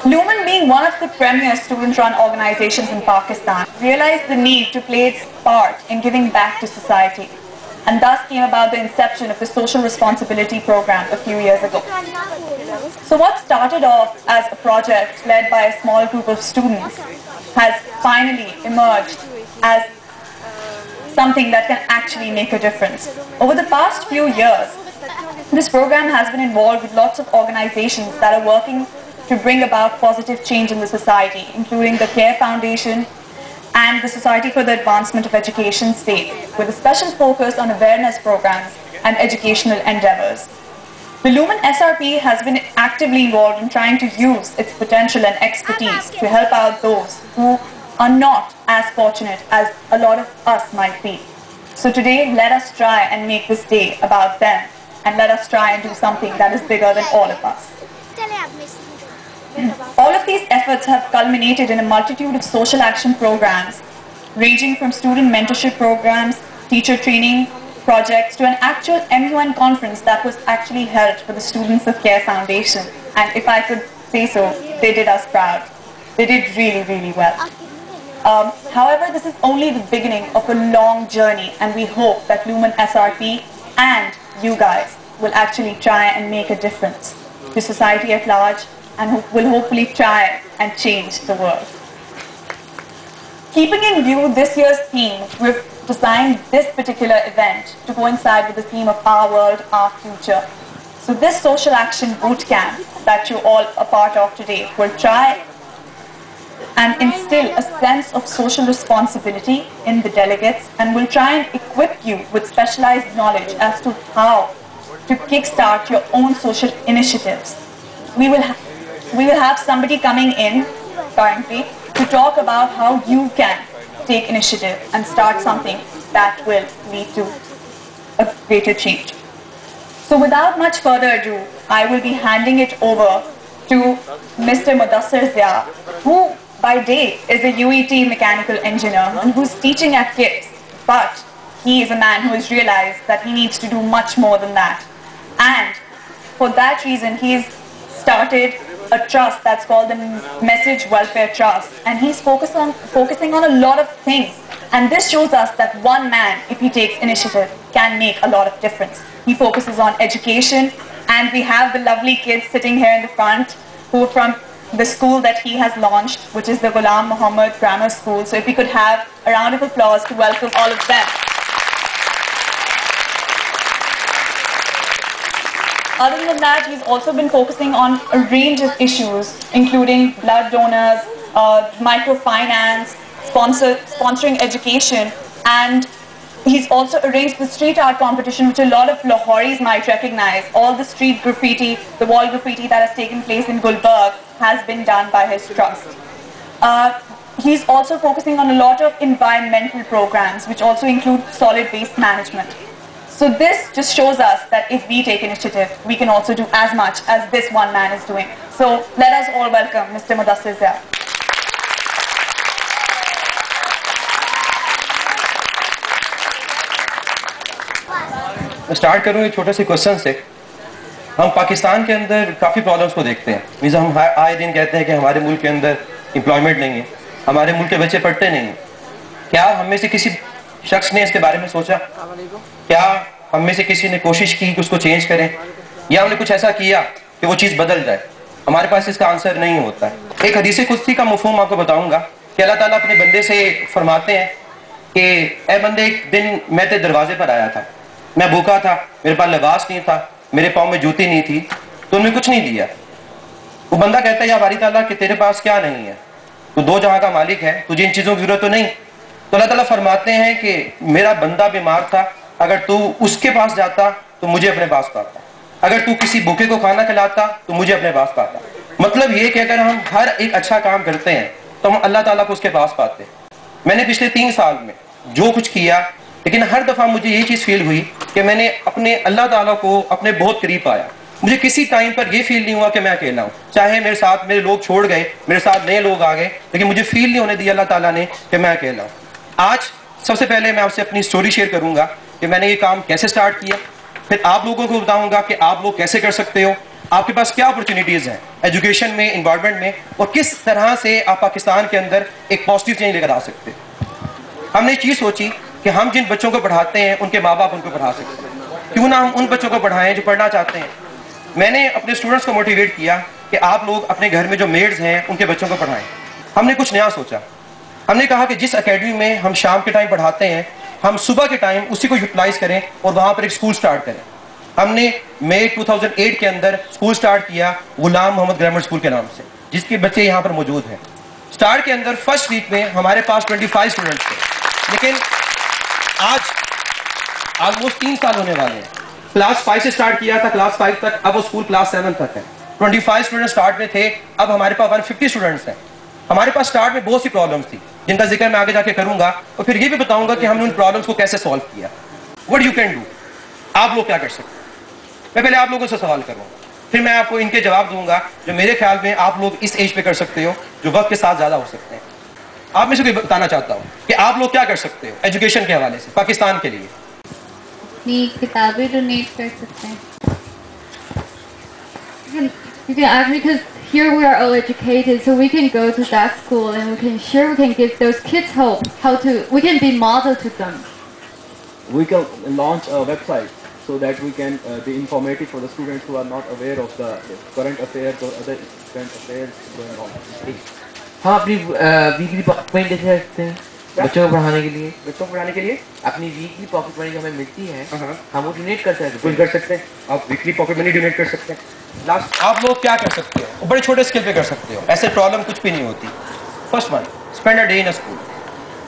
Lumen, being one of the premier student-run organizations in Pakistan, realized the need to play its part in giving back to society, and thus came about the inception of the Social Responsibility Program a few years ago. So what started off as a project led by a small group of students has finally emerged as something that can actually make a difference. Over the past few years, this program has been involved with lots of organizations that are working to bring about positive change in the society, including the CARE Foundation and the Society for the Advancement of Education SAFE, with a special focus on awareness programs and educational endeavors. The Lumen SRP has been actively involved in trying to use its potential and expertise to help out those who are not as fortunate as a lot of us might be. So today, let us try and make this day about them, and let us try and do something that is bigger than all of us. All of these efforts have culminated in a multitude of social action programs, ranging from student mentorship programs, teacher training projects, to an actual MUN conference that was actually held for the students of CARE Foundation. And if I could say so, they did us proud. They did really, really well. However, this is only the beginning of a long journey, and we hope that Lumen SRP and you guys will actually try and make a difference to society at large, and will hopefully try and change the world. Keeping in view this year's theme, we've designed this particular event to coincide with the theme of Our World, Our Future. So this social action boot camp that you're all a part of today will try and instill a sense of social responsibility in the delegates, and will try and equip you with specialized knowledge as to how to kickstart your own social initiatives. We will have somebody coming in currently to talk about how you can take initiative and start something that will lead to a greater change. So without much further ado, I will be handing it over to Mr. Mudassir Zia, who by day is a UET mechanical engineer and who's teaching at KIPS, but he is a man who has realized that he needs to do much more than that. And for that reason, he's started a trust that's called the Message Welfare Trust, and he's focusing on a lot of things. And this shows us that one man, if he takes initiative, can make a lot of difference. He focuses on education, and we have the lovely kids sitting here in the front who are from the school that he has launched, which is the Ghulam Muhammad Grammar School. So if we could have a round of applause to welcome all of them. Other than that, he's also been focusing on a range of issues, including blood donors, microfinance, sponsoring education, and he's also arranged the street art competition, which a lot of Lahoris might recognize. All the street graffiti, the wall graffiti that has taken place in Gulbarg has been done by his trust. He's also focusing on a lot of environmental programs, which also include solid waste management. So this just shows us that if we take initiative, we can also do as much as this one man is doing. So let us all welcome Mr. Mudassir Zia. मैं start करूँ एक छोटे से question से। हम पाकिस्तान के अंदर काफ़ी प्रॉब्लम्स को देखते हैं। मीन्स हम आए दिन कहते हैं कि हमारे मुल्क के अंदर एम्प्लॉयमेंट नहीं है, हमारे मुल्क के बच्चे पढ़ते नहीं हैं। क्या हम में से किसी शख्स ने इसके बारे में सोचा? क्या हम में से किसी ने कोशिश की कि उसको चेंज करें, या हमने कुछ ऐसा किया कि वो चीज़ बदल जाए? हमारे पास इसका आंसर नहीं होता है। एक हदीस कुदसी का मफहूम आपको बताऊंगा कि अल्लाह ताला अपने बंदे से फरमाते हैं कि ए बंदे, एक दिन मैं तेरे दरवाजे पर आया था, मैं भूखा था, मेरे पास लिबास नहीं था, मेरे पाँव में जूती नहीं थी, तो उन्होंने कुछ नहीं दिया। वो बंदा कहता है, या बारी ताला कि तेरे पास क्या नहीं है, तू दो जहां का मालिक है, तुझे इन चीज़ों की जरूरत तो नहीं। तो अल्लाह ताला फरमाते हैं कि मेरा बंदा बीमार था, अगर तू उसके पास जाता तो मुझे अपने पास पाता, अगर तू किसी भूखे को खाना खिलाता तो मुझे अपने पास पाता। मतलब ये कि अगर हम हर एक अच्छा काम करते हैं तो हम अल्लाह ताला को उसके पास पाते हैं। मैंने पिछले 3 साल में जो कुछ किया, लेकिन हर दफ़ा मुझे ये चीज़ फील हुई कि मैंने अपने अल्लाह ताला को अपने बहुत करीब पाया। मुझे किसी टाइम पर ये फील नहीं हुआ कि मैं अकेला हूँ। चाहे मेरे साथ मेरे लोग छोड़ गए, मेरे साथ नए लोग आ गए, लेकिन मुझे फील नहीं होने दिया अल्लाह ताला ने कि मैं अकेला हूँ। आज सबसे पहले मैं आपसे अपनी स्टोरी शेयर करूंगा कि मैंने ये काम कैसे स्टार्ट किया, फिर आप लोगों को बताऊंगा कि आप लोग कैसे कर सकते हो, आपके पास क्या अपॉर्चुनिटीज़ हैं एजुकेशन में, इन्वायरमेंट में, और किस तरह से आप पाकिस्तान के अंदर एक पॉजिटिव चेंज लेकर आ सकते हैं। हमने चीज़ सोची कि हम जिन बच्चों को पढ़ाते हैं उनके माँ बाप उनको पढ़ा सकते हैं, क्यों ना हम उन बच्चों को पढ़ाएं जो पढ़ना चाहते हैं। मैंने अपने स्टूडेंट्स को मोटिवेट किया कि आप लोग अपने घर में जो मेड्स हैं उनके बच्चों को पढ़ाएं। हमने कुछ नया सोचा, हमने कहा कि जिस एकेडमी में हम शाम के टाइम पढ़ाते हैं, हम सुबह के टाइम उसी को यूटिलाइज करें और वहाँ पर एक स्कूल स्टार्ट करें। हमने मई 2008 के अंदर स्कूल स्टार्ट किया गुलाम मोहम्मद ग्रामर स्कूल के नाम से, जिसके बच्चे यहाँ पर मौजूद हैं। स्टार्ट के अंदर फर्स्ट वीक में हमारे पास 25 स्टूडेंट्स थे, लेकिन आज ऑलमोस्ट 3 साल होने वाले हैं। क्लास 5 से स्टार्ट किया था क्लास 5 तक, अब वो स्कूल क्लास 7 तक है। 25 स्टूडेंट स्टार्ट में थे, अब हमारे पास 150 स्टूडेंट्स हैं। हमारे पास स्टार्ट में बहुत सी प्रॉब्लम्स थी जिनका जिक्र मैं आगे जाके करूंगा, और फिर ये भी बताऊंगा कि हमने उन प्रॉब्लम्स को कैसे सॉल्व किया। व्हाट यू कैन डू, आप लोग क्या कर सकते हैं। मैं पहले आप लोगों से सवाल करूंगा, फिर मैं आपको इनके जवाब दूंगा जो मेरे ख्याल में आप लोग इस एज पे कर सकते हो, जो वक्त के साथ ज्यादा हो सकते हैं। आप में से कोई बताना चाहता हूं कि आप लोग क्या कर सकते हो एजुकेशन के हवाले से पाकिस्तान के लिए। अपनी किताबें डोनेट कर सकते हैं। Because here we are all educated, so we can go to that school and we can give those kids hope. We can be model to them. We can launch a website so that we can be informative for the students who are not aware of the current affairs or other current affairs going on. हाँ, अपनी weekly pocket money देते सकते हैं बच्चों को पढ़ाने के लिए। बच्चों को पढ़ाने के लिए अपनी वीकली पॉकेट मनी जो हमें मिलती है हम वो डोनेट कर सकते हैं। कुछ कर सकते हैं, आप वीकली पॉकेट मनी डोनेट कर सकते हैं। लास्ट आप लोग क्या कर सकते हो, बड़े छोटे स्केल पे कर सकते हो, ऐसे प्रॉब्लम कुछ भी नहीं होती। First one, spend a day in a school.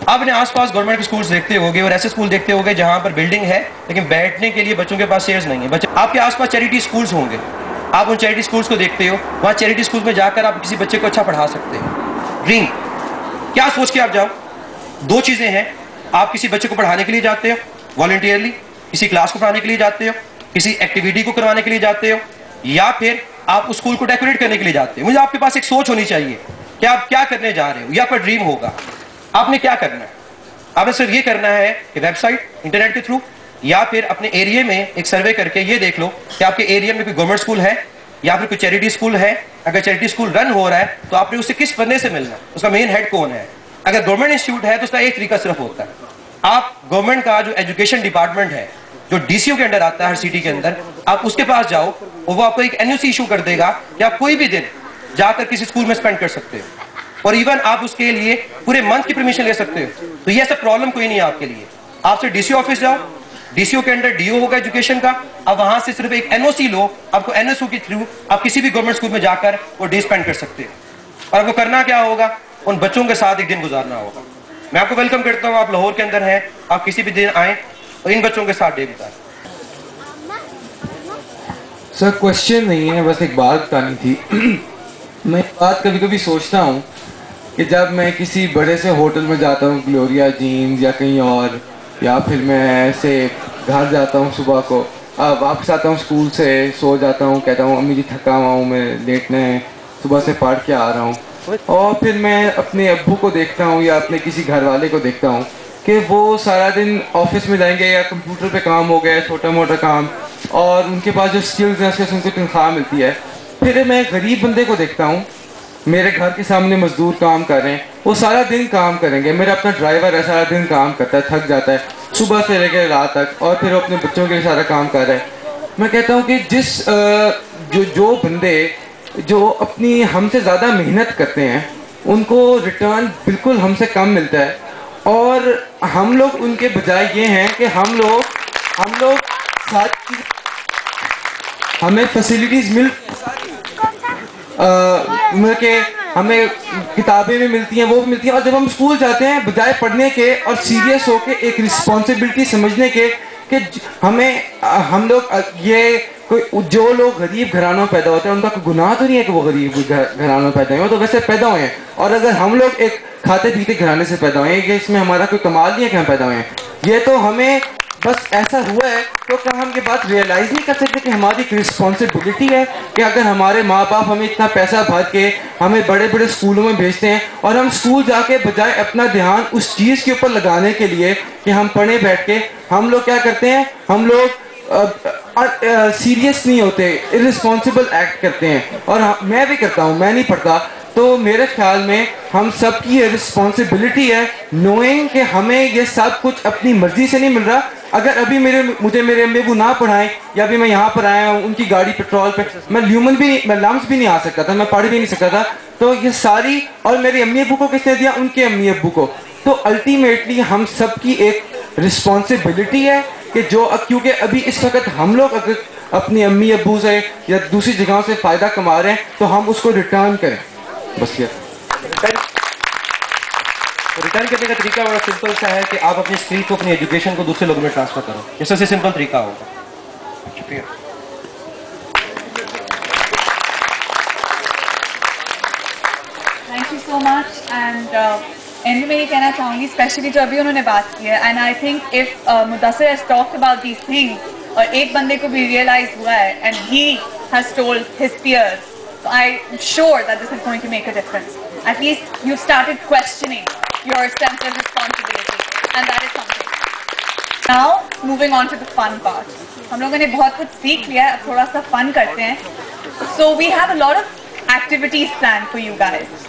आपने आसपास गवर्नमेंट के स्कूल्स देखते होंगे और ऐसे स्कूल देखते होंगे जहां पर बिल्डिंग है लेकिन बैठने के लिए बच्चों के पास चेयर्स नहीं है। बच्चे आपके आसपास चैरिटी स्कूल्स होंगे, आप उन चैरिटी स्कूल्स को देखते हो, वहाँ चैरिटी स्कूल्स में जाकर आप किसी बच्चे को अच्छा पढ़ा सकते हो। ड्रीम, क्या सोच के आप जाओ। दो चीजें हैं, आप किसी बच्चे को पढ़ाने के लिए जाते हो वॉलंटियरली, किसी क्लास को पढ़ाने के लिए जाते हो, किसी एक्टिविटी को करवाने के लिए जाते हो, या फिर आप उस स्कूल को डेकोरेट करने के लिए जाते हो। मुझे आपके पास एक सोच होनी चाहिए कि आप क्या करने जा रहे हो, या आपका ड्रीम होगा। आपने क्या करना है, आपने सिर्फ ये करना है कि वेबसाइट इंटरनेट के थ्रू या फिर अपने एरिया में एक सर्वे करके ये देख लो कि आपके एरिया में कोई गवर्नमेंट स्कूल है या फिर कोई चैरिटी स्कूल है। अगर चैरिटी स्कूल रन हो रहा है तो आपने उससे किस बंदे से मिलना है, उसका मेन हेड कौन है। अगर गवर्नमेंट इंस्टीट्यूट है तो उसका एक तरीका सिर्फ होता है, आप गवर्नमेंट का जो एजुकेशन डिपार्टमेंट है जो डीसीओ के अंडर आता है हर सिटी के अंदर, आप उसके पास जाओ और वो आपको एक एनओसी इशू कर देगा कि आप कोई भी दिन जाकर किसी स्कूल में स्पेंड कर सकते हो, और इवन आप उसके लिए पूरे मंथ की परमिशन ले सकते हो। तो ये सब प्रॉब्लम कोई नहीं है आपके लिए। आपसे डीसीओ ऑफिस जाओ, डीसीओ के अंडर डीओ होगा एजुकेशन का, अब वहां से सिर्फ एक एनओसी लो, आपको एनओसी के थ्रू आप किसी भी गवर्नमेंट स्कूल में जाकर वो डे स्पेंड कर सकते हो। और वो करना क्या होगा, उन बच्चों के साथ एक दिन गुजारना होगा। मैं आपको वेलकम करता हूँ, आप लाहौर के अंदर हैं, आप किसी भी दिन आए और इन बच्चों के साथ डे गुजारें। सर क्वेश्चन नहीं है, बस एक बात बतानी थी। मैं बात कभी कभी सोचता हूँ कि जब मैं किसी बड़े से होटल में जाता हूँ, ग्लोरिया जीन्स या कहीं और, या फिर मैं ऐसे घर जाता हूँ सुबह को, वापस आता हूँ स्कूल से, सो जाता हूँ, कहता हूँ अम्मी जी थका हुआ हूँ, मैं लेटना है, सुबह से पढ़ के आ रहा हूँ, और फिर मैं अपने अब्बू को देखता हूँ या अपने किसी घर वाले को देखता हूँ कि वो सारा दिन ऑफिस में जाएंगे या कंप्यूटर पे काम हो गया छोटा मोटा काम, और उनके पास जो स्किल्स हैं उससे उनको तनख्वाह मिलती है। फिर मैं गरीब बंदे को देखता हूँ, मेरे घर के सामने मजदूर काम कर रहे हैं, वो सारा दिन काम करेंगे, मेरा अपना ड्राइवर है सारा दिन काम करता है, थक जाता है सुबह से लेकर रात तक, और फिर वो अपने बच्चों के लिए सारा काम कर रहा है। मैं कहता हूँ कि जो बंदे जो अपनी हमसे ज़्यादा मेहनत करते हैं उनको रिटर्न बिल्कुल हमसे कम मिलता है, और हम लोग उनके बजाय ये हैं कि हम लोग हमें फैसिलिटीज़ मिल के हमें किताबें भी मिलती हैं, वो भी मिलती हैं, और जब हम स्कूल जाते हैं बजाय पढ़ने के और सीरियस होके एक रिस्पॉन्सिबिलिटी समझने के कि हम लोग ये कोई जो लोग गरीब घरानों में पैदा होते हैं उनका कोई गुनाह तो नहीं है कि वो गरीब घरानों में पैदा हुए, तो वैसे पैदा हुए हैं, और अगर हम लोग एक खाते पीते घराने से पैदा हुए हैं, कि इसमें हमारा कोई कमाल नहीं है कि हम पैदा हुए हैं, ये तो हमें बस ऐसा हुआ है। तो क्या हम ये बात रियलाइज़ नहीं कर सकते कि हमारी एक रिस्पॉन्सिबिलिटी है कि अगर हमारे माँ बाप हमें इतना पैसा भर के हमें बड़े बड़े स्कूलों में भेजते हैं, और हम स्कूल जाके बजाय अपना ध्यान उस चीज़ के ऊपर लगाने के लिए कि हम पढ़े बैठ के, हम लोग क्या करते हैं, हम लोग सीरियस नहीं होते, इररिस्पॉन्सिबल एक्ट करते हैं, और मैं भी करता हूँ, मैं नहीं पढ़ता। तो मेरे ख्याल में हम सब की ये रिस्पॉन्सिबिलिटी है नोइंग कि हमें ये सब कुछ अपनी मर्जी से नहीं मिल रहा। अगर अभी मुझे मेरे अम्मी अबू ना पढ़ाएं, या अभी मैं यहाँ पर आया हूँ उनकी गाड़ी पेट्रोल पे, मैं लम्स भी नहीं आ सकता था, मैं पढ़ भी नहीं सकता था। तो ये सारी, और मेरे अम्मी अबू को किसने दिया? उनके अम्मी अबू को। तो अल्टीमेटली हम सब की एक रिस्पॉन्सिबिलिटी है कि जो, क्योंकि अभी इस वक्त हम लोग अगर अपनी अम्मी अबू से या दूसरी जगहों से फ़ायदा कमा रहे हैं तो हम उसको रिटर्न करें। बस ये रिटर्न करने का तरीका बड़ा सिंपल सा है कि आप अपनी स्किल को, अपनी एजुकेशन को दूसरे लोगों में ट्रांसफर करो। ये सबसे सिंपल तरीका होगा। शुक्रिया। Thank you so much. And and में ये कहना चाहूँगी, स्पेशली जो अभी उन्होंने बात की है, and I think if Mudassir has talked about these things और एक बंदे को भी रियलाइज हुआ है and he has told his peers, so I'm sure that this is going to make a difference. At least you started questioning your sense of responsibility, and that is something. Now, moving on to the fun part. हम लोगों ने बहुत कुछ सीख लिया है, अब थोड़ा सा fun करते हैं. So we have a lot of activities planned for you guys.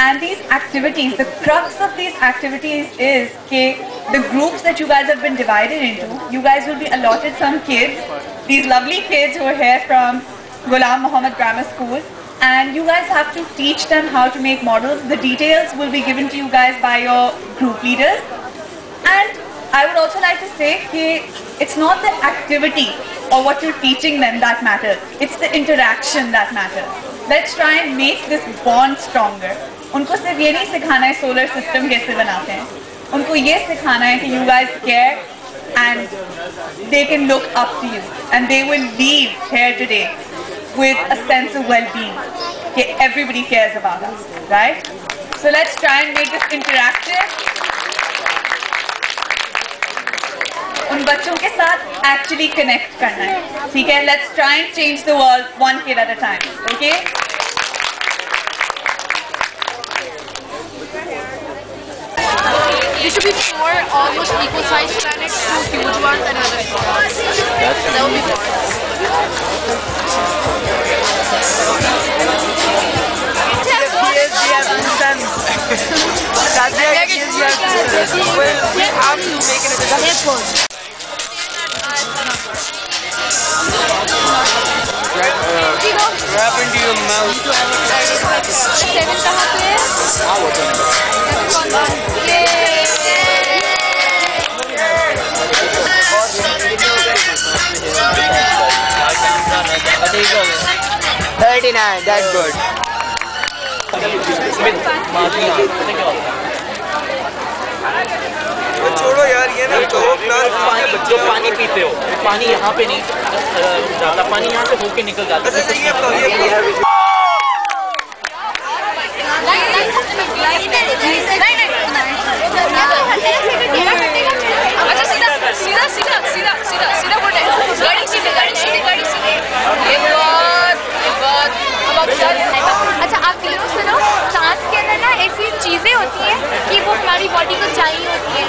And these activities, the crux of these activities is that the groups that you guys have been divided into, you guys will be allotted some kids, these lovely kids who are here from Ghulam Muhammad Grammar School, and you guys have to teach them how to make models. The details will be given to you guys by your group leaders. And I would also like to say that it's not the activity or what you're teaching them that matters. It's the interaction that matters. Let's try and make this bond stronger. उनको सिर्फ ये नहीं सिखाना है solar system कैसे बनाते हैं, उनको ये सिखाना है कि you guys care and they can look up to you and they will leave here today with a sense of well-being. Okay, everybody cares about us, right? So let's try and make this interactive. उन बच्चों के साथ actually connect करना है, ठीक है? Let's try and change the world one kid at a time, okay? There should be 4 almost equal sized planets, 2 huge ones and another small one. That would be boring. PSG have two sons. That's their PSG have two sons. Well, we have to make it a difference. What happened to your mouth? 7 कहाँ पे है? Yeah. 39, that's good. छोड़ो यार, ये ना जो पानी पीते हो, पानी यहाँ पे नहीं जाता, पानी यहाँ से होके निकल जाता है। अच्छा सीधा सीधा सीधा सीधा सीधा सीधा बोलते हैं, गाड़ी सीधे गाड़ी सीधे गाड़ी सीधे। अच्छा आप तीनों सुनो, सांस के अंदर ना ऐसी चीजें होती हैं कि वो हमारी बॉडी को चाहिए होती है,